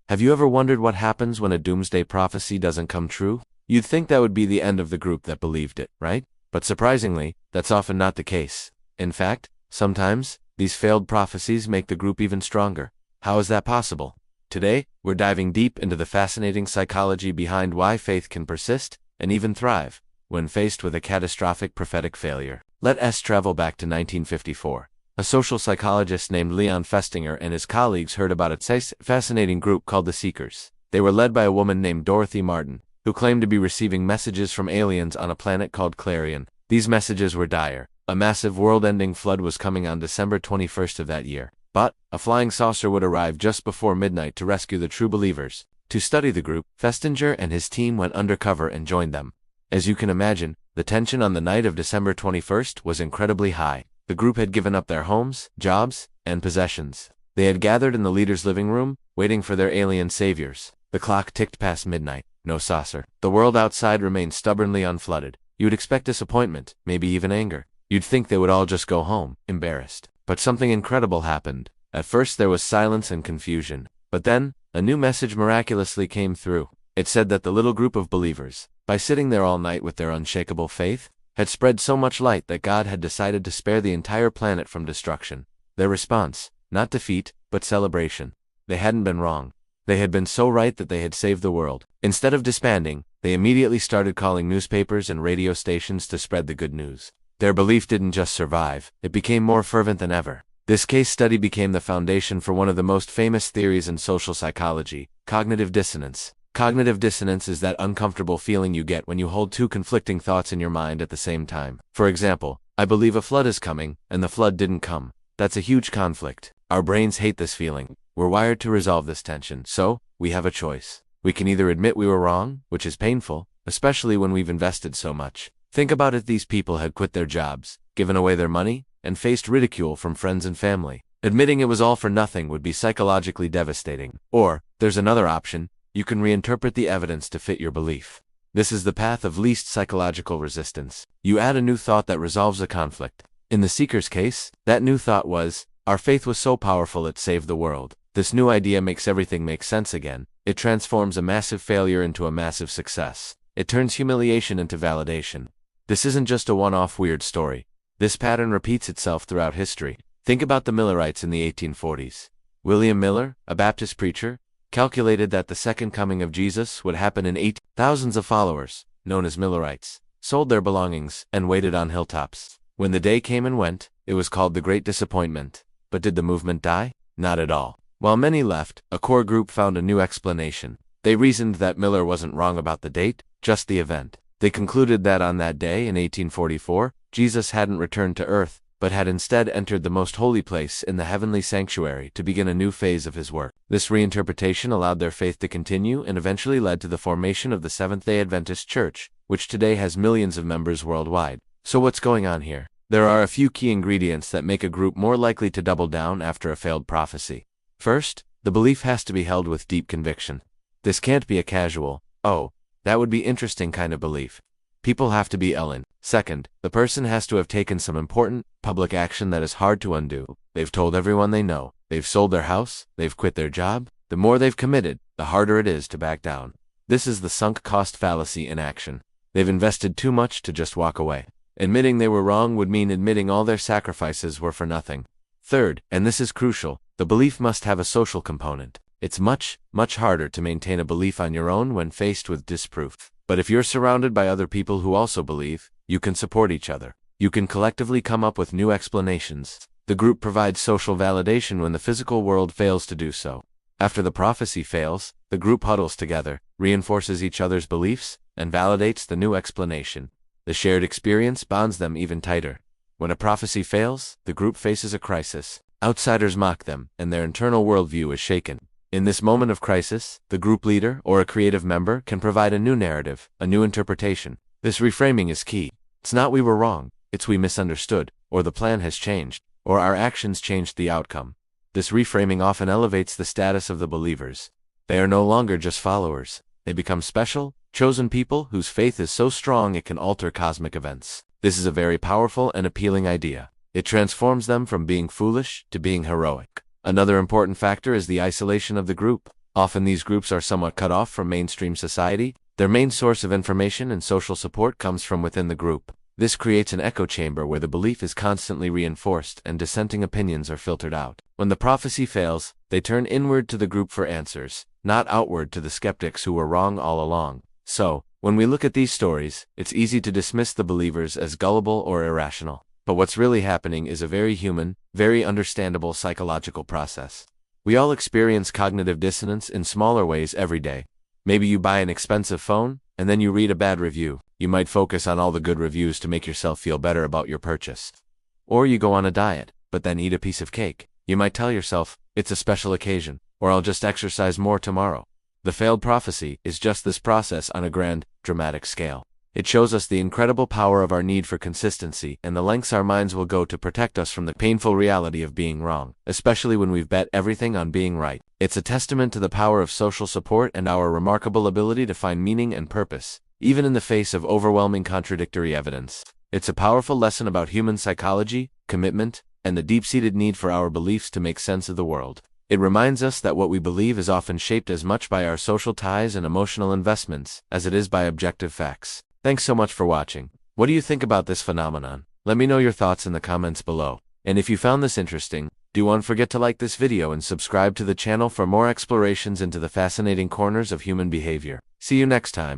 Have you ever wondered what happens when a doomsday prophecy doesn't come true? You'd think that would be the end of the group that believed it, right? But surprisingly, that's often not the case. In fact, sometimes, these failed prophecies make the group even stronger. How is that possible? Today, we're diving deep into the fascinating psychology behind why faith can persist and even thrive when faced with a catastrophic prophetic failure. Let us travel back to 1954. A social psychologist named Leon Festinger and his colleagues heard about a fascinating group called the Seekers. They were led by a woman named Dorothy Martin, who claimed to be receiving messages from aliens on a planet called Clarion. These messages were dire. A massive world-ending flood was coming on December 21st of that year. But a flying saucer would arrive just before midnight to rescue the true believers. To study the group, Festinger and his team went undercover and joined them. As you can imagine, the tension on the night of December 21st was incredibly high. The group had given up their homes, jobs, and possessions. They had gathered in the leader's living room, waiting for their alien saviors. The clock ticked past midnight. No saucer. The world outside remained stubbornly unflooded. You would expect disappointment, maybe even anger. You'd think they would all just go home, embarrassed. But something incredible happened. At first there was silence and confusion. But then, a new message miraculously came through. It said that the little group of believers, by sitting there all night with their unshakable faith, had spread so much light that God had decided to spare the entire planet from destruction. Their response, not defeat, but celebration. They hadn't been wrong. They had been so right that they had saved the world. Instead of disbanding, they immediately started calling newspapers and radio stations to spread the good news. Their belief didn't just survive, it became more fervent than ever. This case study became the foundation for one of the most famous theories in social psychology, cognitive dissonance. Cognitive dissonance is that uncomfortable feeling you get when you hold two conflicting thoughts in your mind at the same time. For example, I believe a flood is coming, and the flood didn't come. That's a huge conflict. Our brains hate this feeling. We're wired to resolve this tension, so we have a choice. We can either admit we were wrong, which is painful, especially when we've invested so much. Think about it, these people had quit their jobs, given away their money, and faced ridicule from friends and family. Admitting it was all for nothing would be psychologically devastating. Or, there's another option. You can reinterpret the evidence to fit your belief. This is the path of least psychological resistance. You add a new thought that resolves a conflict. In the Seeker's case, that new thought was, our faith was so powerful it saved the world. This new idea makes everything make sense again. It transforms a massive failure into a massive success. It turns humiliation into validation. This isn't just a one-off weird story. This pattern repeats itself throughout history. Think about the Millerites in the 1840s. William Miller, a Baptist preacher, calculated that the second coming of Jesus would happen in 8. Thousands of followers, known as Millerites, sold their belongings and waited on hilltops. When the day came and went, it was called the Great Disappointment. But did the movement die? Not at all. While many left, a core group found a new explanation. They reasoned that Miller wasn't wrong about the date, just the event. They concluded that on that day in 1844, Jesus hadn't returned to earth, but had instead entered the most holy place in the heavenly sanctuary to begin a new phase of his work. This reinterpretation allowed their faith to continue and eventually led to the formation of the Seventh-day Adventist Church, which today has millions of members worldwide. So what's going on here? There are a few key ingredients that make a group more likely to double down after a failed prophecy. First, the belief has to be held with deep conviction. This can't be a casual, "Oh, that would be interesting" kind of belief. People have to be in. Second, the person has to have taken some important, public action that is hard to undo. They've told everyone they know. They've sold their house. They've quit their job. The more they've committed, the harder it is to back down. This is the sunk cost fallacy in action. They've invested too much to just walk away. Admitting they were wrong would mean admitting all their sacrifices were for nothing. Third, and this is crucial, the belief must have a social component. It's much, much harder to maintain a belief on your own when faced with disproof. But if you're surrounded by other people who also believe, you can support each other. You can collectively come up with new explanations. The group provides social validation when the physical world fails to do so. After the prophecy fails, the group huddles together, reinforces each other's beliefs, and validates the new explanation. The shared experience bonds them even tighter. When a prophecy fails, the group faces a crisis. Outsiders mock them, and their internal worldview is shaken. In this moment of crisis, the group leader or a creative member can provide a new narrative, a new interpretation. This reframing is key. It's not "we were wrong," it's "we misunderstood," or "the plan has changed," or "our actions changed the outcome." This reframing often elevates the status of the believers. They are no longer just followers. They become special, chosen people whose faith is so strong it can alter cosmic events. This is a very powerful and appealing idea. It transforms them from being foolish to being heroic. Another important factor is the isolation of the group. Often these groups are somewhat cut off from mainstream society. Their main source of information and social support comes from within the group. This creates an echo chamber where the belief is constantly reinforced and dissenting opinions are filtered out. When the prophecy fails, they turn inward to the group for answers, not outward to the skeptics who were wrong all along. So, when we look at these stories, it's easy to dismiss the believers as gullible or irrational. But what's really happening is a very human, very understandable psychological process. We all experience cognitive dissonance in smaller ways every day. Maybe you buy an expensive phone, and then you read a bad review. You might focus on all the good reviews to make yourself feel better about your purchase. Or you go on a diet, but then eat a piece of cake. You might tell yourself, it's a special occasion, or I'll just exercise more tomorrow. The failed prophecy is just this process on a grand, dramatic scale. It shows us the incredible power of our need for consistency and the lengths our minds will go to protect us from the painful reality of being wrong, especially when we've bet everything on being right. It's a testament to the power of social support and our remarkable ability to find meaning and purpose, even in the face of overwhelming contradictory evidence. It's a powerful lesson about human psychology, commitment, and the deep-seated need for our beliefs to make sense of the world. It reminds us that what we believe is often shaped as much by our social ties and emotional investments as it is by objective facts. Thanks so much for watching. What do you think about this phenomenon? Let me know your thoughts in the comments below. And if you found this interesting, don't forget to like this video and subscribe to the channel for more explorations into the fascinating corners of human behavior. See you next time.